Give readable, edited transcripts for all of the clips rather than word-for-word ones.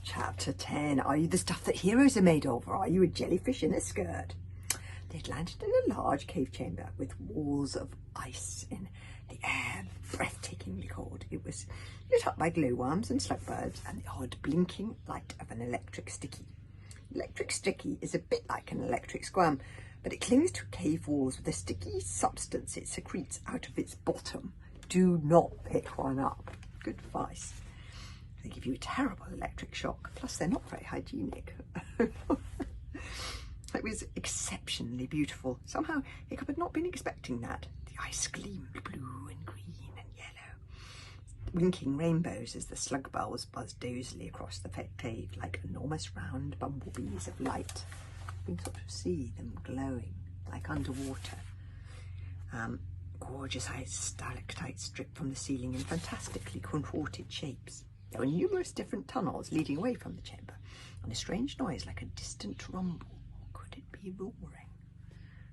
Chapter 10. Are you the stuff that heroes are made of, or are you a jellyfish in a skirt? They'd landed in a large cave chamber with walls of ice in the air, breathtakingly cold. It was lit up by glowworms and slugbirds and the odd blinking light of an electric sticky. Electric sticky is a bit like an electric squirm, but it clings to cave walls with a sticky substance it secretes out of its bottom. Do not pick one up. Good advice. They give you a terrible electric shock, plus they're not very hygienic. It was exceptionally beautiful. Somehow Hiccup had not been expecting that. The ice gleamed blue and green and yellow, winking rainbows as the slugbells buzzed dozily across the cave like enormous round bumblebees of light. You can sort of see them glowing like underwater. Gorgeous ice stalactites dripped from the ceiling in fantastically contorted shapes. There were numerous different tunnels leading away from the chamber, and a strange noise like a distant rumble. Or could it be roaring?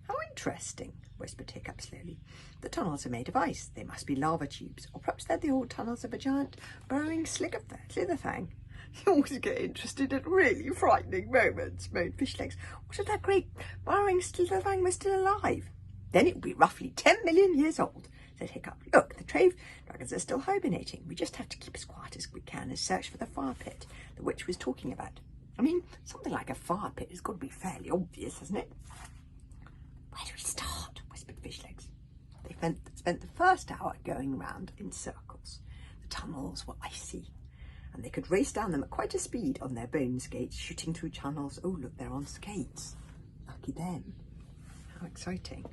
How interesting, whispered Hiccup slowly. The tunnels are made of ice. They must be lava tubes, or perhaps they're the old tunnels of a giant burrowing slitherfang. You always get interested at really frightening moments, moaned Fishlegs. What if that great burrowing slitherfang was still alive? Then it would be roughly 10 million years old, said Hiccup. Look, the trave dragons are still hibernating. We just have to keep as quiet as we can and search for the fire pit the witch was talking about. I mean, something like a fire pit has got to be fairly obvious, hasn't it? Where do we start? Whispered Fishlegs. They spent the first hour going round in circles. The tunnels were icy, and they could race down them at quite a speed on their bone skates, shooting through tunnels. Oh, look, they're on skates. Lucky them. How exciting.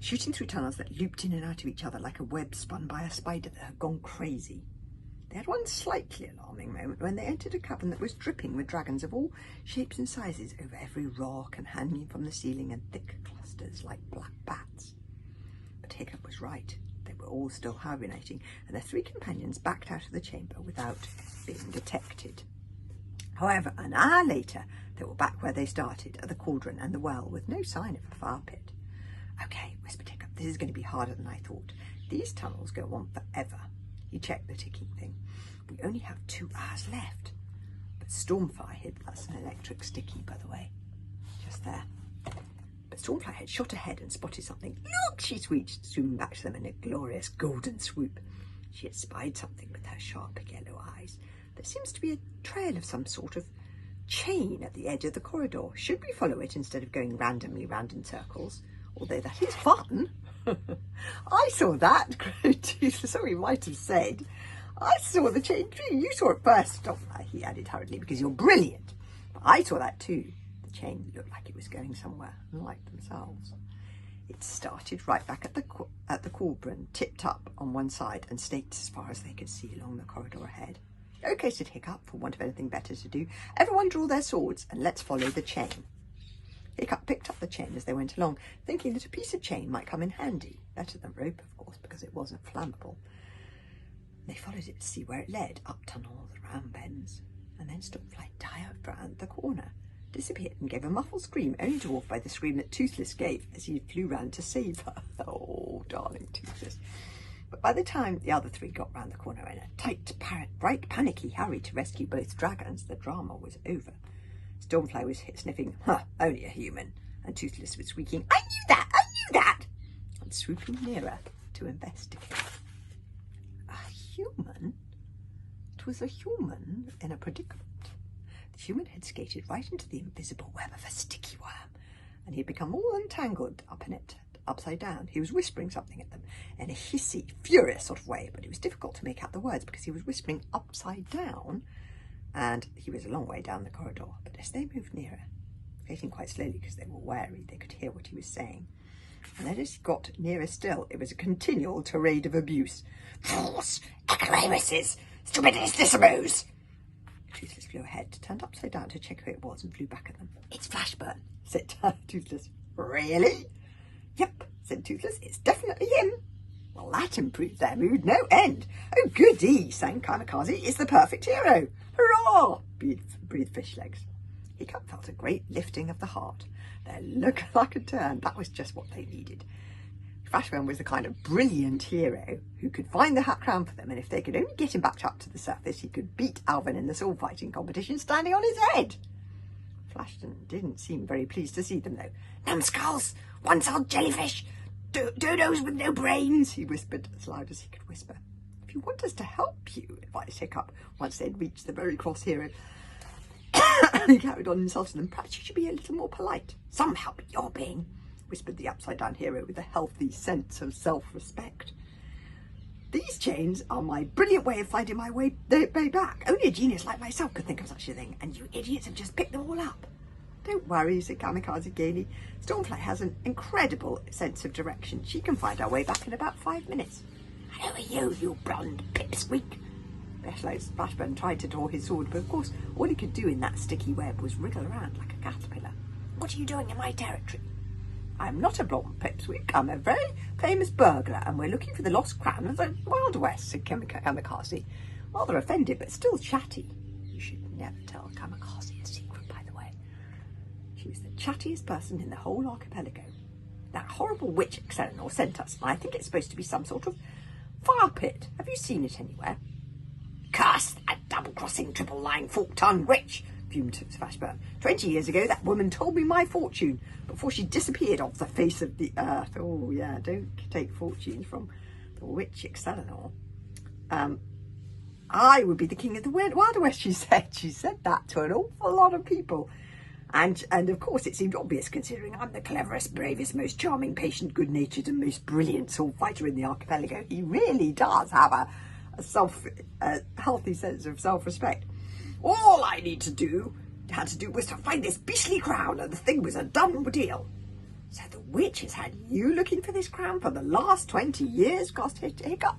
Shooting through tunnels that looped in and out of each other like a web spun by a spider that had gone crazy. They had one slightly alarming moment when they entered a cavern that was dripping with dragons of all shapes and sizes over every rock and hanging from the ceiling in thick clusters like black bats. But Hiccup was right. They were all still hibernating, and their three companions backed out of the chamber without being detected. However, an hour later, they were back where they started, at the cauldron and the well, with no sign of a fire pit. Okay, whispered Hiccup, this is going to be harder than I thought. These tunnels go on forever. He checked the ticking thing. We only have 2 hours left. But Stormfly hid us an electric sticky, by the way. Just there. But Stormfly had shot ahead and spotted something. Look, she screeched, zooming back to them in a glorious golden swoop. She had spied something with her sharp yellow eyes. There seems to be a trail of some sort of chain at the edge of the corridor. Should we follow it instead of going randomly round in circles? Although that is fun. I saw that, so we might have said. I saw the chain too. You saw it first, Stormfly, he added hurriedly, because you're brilliant. But I saw that too. The chain looked like it was going somewhere, unlike themselves. It started right back at the cauldron, tipped up on one side and snaked as far as they could see along the corridor ahead. Okay, said Hiccup, for want of anything better to do. Everyone draw their swords and let's follow the chain. Hiccup picked up the chain as they went along, thinking that a piece of chain might come in handy. Better than rope, of course, because it wasn't flammable. They followed it to see where it led, up tunnels, around bends, and then Stormfly dived round the corner, disappeared and gave a muffled scream, only dwarfed by the scream that Toothless gave as he flew round to save her. Oh, darling Toothless. But by the time the other 3 got round the corner in a tight, bright, panicky hurry to rescue both dragons, the drama was over. Stormfly was sniffing, only a human, and Toothless was squeaking, I knew that, and swooping nearer to investigate. A human? It was a human in a predicament. The human had skated right into the invisible web of a sticky worm, and he had become all entangled up in it, upside down. He was whispering something at them in a hissy, furious sort of way, but it was difficult to make out the words because he was whispering upside down, and he was a long way down the corridor. But as they moved nearer, skating quite slowly because they were wary, they could hear what he was saying. And then as he got nearer still, it was a continual tirade of abuse. Fools! Ignoramuses! Stupidissimos! Toothless flew ahead, turned upside down to check who it was, and flew back at them. It's Flashburn, said Toothless. Really? Yep, said Toothless. It's definitely him. Well, that improved their mood no end. Oh, goody, sang Kamikaze. It's the perfect hero. Hurrah! Breathed Fishlegs. Hiccup felt a great lifting of the heart. Their look like a turn. That was just what they needed. Flashburn was the kind of brilliant hero who could find the crown for them, and if they could only get him back up to the surface, he could beat Alvin in the sword fighting competition standing on his head. Flashton didn't seem very pleased to see them, though. "Numbskulls, one-eyed jellyfish, dodos with no brains," he whispered as loud as he could whisper. "If you want us to help you," advised Hiccup, once they'd reached the very cross hero. He carried on insulting them. "Perhaps you should be a little more polite." "Some help you're being," whispered the upside-down hero with a healthy sense of self-respect. "These chains are my brilliant way of finding my way back. Only a genius like myself could think of such a thing, and you idiots have just picked them all up." "Don't worry," said Kamikaze gaily. "Stormfly has an incredible sense of direction. She can find our way back in about 5 minutes." "And who are you, you blonde pipsqueak?" Flashburn tried to draw his sword, but of course all he could do in that sticky web was wriggle around like a caterpillar. "What are you doing in my territory?" "I'm not a blonde pipsqueak. I'm a very famous burglar, and we're looking for the lost crown of the Wild West," said Kamikaze, rather offended but still chatty. You should never tell Kamikaze a secret, by the way. She was the chattiest person in the whole archipelago. "That horrible witch Xehanort sent us, and I think it's supposed to be some sort of fire pit. Have you seen it anywhere?" "Curse that double-crossing, triple-lying, fork-tongued witch," fumed Flashburn. 20 years ago, that woman told me my fortune before she disappeared off the face of the earth. Oh, yeah, don't take fortunes from the witch Xehanort. "I would be the king of the Wild West," she said. She said that to an awful lot of people. And of course, it seemed obvious, considering I'm the cleverest, bravest, most charming, patient, good-natured, and most brilliant sword fighter in the archipelago. He really does have a healthy sense of self-respect. "All I had to do was to find this beastly crown, and the thing was a done deal." "So the witch has had you looking for this crown for the last 20 years?" gasped Hiccup.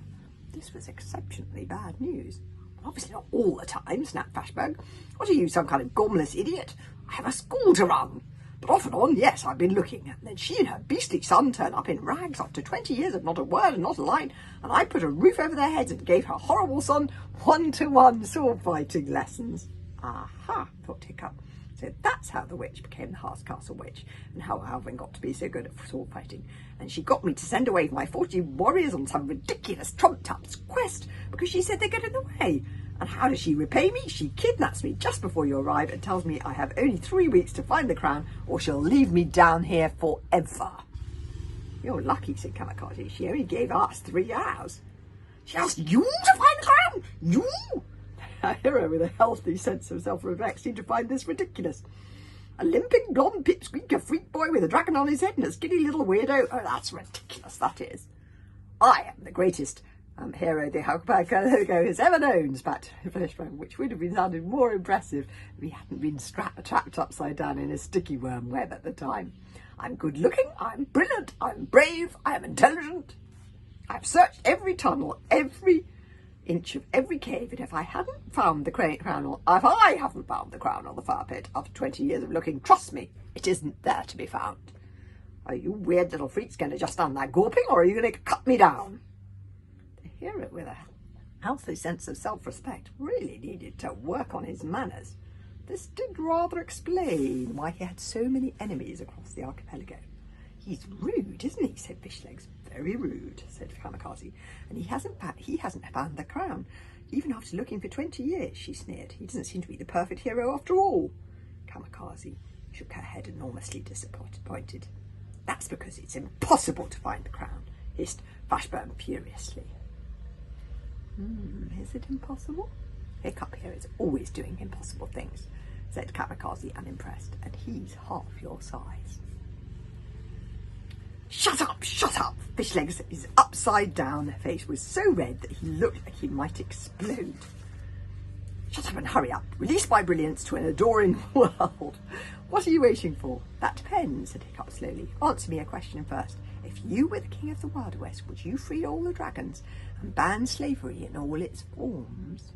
This was exceptionally bad news. "Well, obviously not all the time," snapped Flashburn. "What are you, some kind of gomless idiot? I have a school to run. But off and on, yes, I've been looking. And then she and her beastly son turn up in rags after 20 years of not a word and not a line, and I put a roof over their heads and gave her horrible son one-to-one sword fighting lessons." "Aha," thought Hiccup. So that's how the witch became the Hardcastle Witch, and how Alvin got to be so good at sword fighting. And she got me to send away my 40 warriors on some ridiculous trumped-up quest because she said they get in the way. And how does she repay me? She kidnaps me just before you arrive and tells me I have only 3 weeks to find the crown, or she'll leave me down here forever. "You're lucky," said Kamikaze. "She only gave us 3 hours." "She asked you to find the crown? You?" A hero with a healthy sense of self-respect seemed to find this ridiculous. "A limping blonde pipsqueak, a freak boy with a dragon on his head, and a skinny little weirdo? Oh, that's ridiculous, that is." "I am the greatest hero the archipelago has ever known," spat Flashburn, which would have sounded more impressive if he hadn't been trapped upside down in a sticky worm web at the time. "I'm good-looking, I'm brilliant, I'm brave, I am intelligent. I've searched every tunnel, every inch of every cave, and if I haven't found the crown, if I haven't found the crown or the fire pit after 20 years of looking, trust me, it isn't there to be found. Are you weird little freaks going to just stand there gawping, or are you going to cut me down?" The hero, with a healthy sense of self-respect, really needed to work on his manners. This did rather explain why he had so many enemies across the archipelago. "He's rude, isn't he?" said Fishlegs. "Very rude," said Kamikaze. "And he hasn't found the crown, even after looking for 20 years, she sneered. "He doesn't seem to be the perfect hero after all." Kamikaze shook her head, enormously disappointed. "That's because it's impossible to find the crown," hissed Flashburn furiously. Is it impossible?" "Hiccup here is always doing impossible things," said Kamikaze, unimpressed, "and he's half your size." Shut up! Fishlegs' upside-down face was so red that he looked like he might explode. "Shut up and hurry up. Release my brilliance to an adoring world. What are you waiting for?" "That depends," said Hiccup slowly. "Answer me a question first. If you were the king of the Wild West, would you free all the dragons and ban slavery in all its forms?"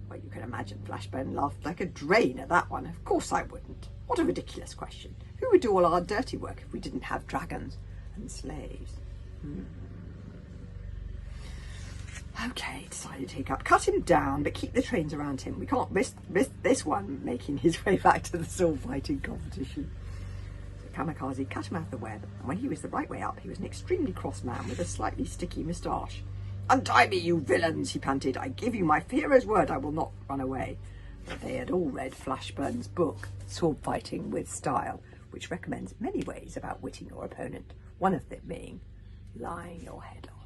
Well, you can imagine Flashburn laughed like a drain at that one. "Of course I wouldn't. What a ridiculous question. Who would do all our dirty work if we didn't have dragons and slaves?" "Okay," decided Hiccup. "Cut him down, but keep the trains around him. We can't risk this one making his way back to the sword fighting competition." So Kamikaze cut him out of the web, and when he was the right way up, he was an extremely cross man with a slightly sticky moustache. "Untie me, you villains," he panted. "I give you my hero's word I will not run away." But they had all read Flashburn's book, Sword Fighting with Style, which recommends many ways about witting your opponent, one of them being lying your head off.